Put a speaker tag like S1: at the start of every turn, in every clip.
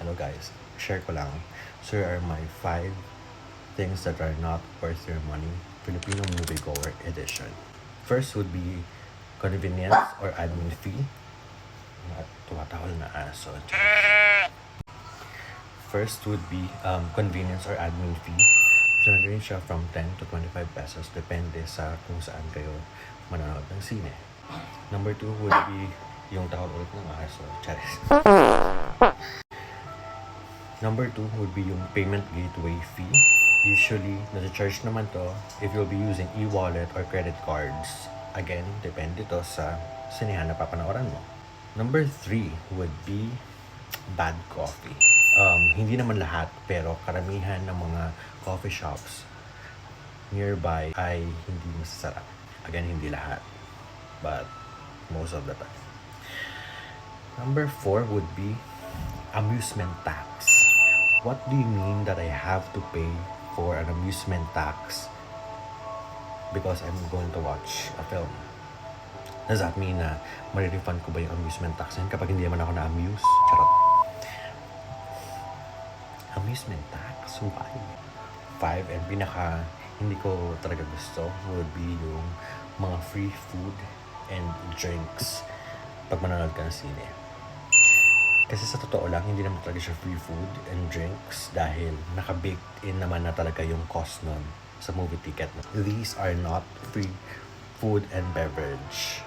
S1: Hello guys, share ko lang. So here are my 5 things that are not worth your money, Filipino moviegoer edition. First would be convenience or admin fee. Tumatawal na aso. First would be convenience or admin fee. So nag-range siya from 10 to 25 pesos depende sa kung saan kayo manonood ng sine. Number 2 would be yung tawag ulit ng aso. Charis. Number 2 would be yung payment gateway fee. Usually, nasa-charge naman to if you'll be using e-wallet or credit cards. Again, depende to sa sinehan na papanooran mo. Number 3 would be bad coffee. Hindi naman lahat, pero karamihan ng mga coffee shops nearby ay hindi masasarap. Again, hindi lahat, but most of the time. Number 4 would be amusement tax. What do you mean that I have to pay for an amusement tax because I'm going to watch a film? Does that mean na marirefund ko ba yung amusement tax yun kapag hindi naman ako na-amuse? Charot. Amusement tax? Why? 5, and pinaka hindi ko talaga gusto would be yung mga free food and drinks pag manonood ka ng sine. Kasi sa totoo lang, hindi naman talaga siya free food and drinks dahil naka-baked in naman na talaga yung cost nun sa movie ticket. These are not free food and beverage.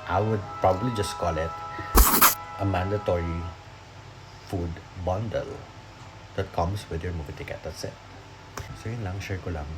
S1: I would probably just call it a mandatory food bundle that comes with your movie ticket. That's it. So yun lang, share ko lang.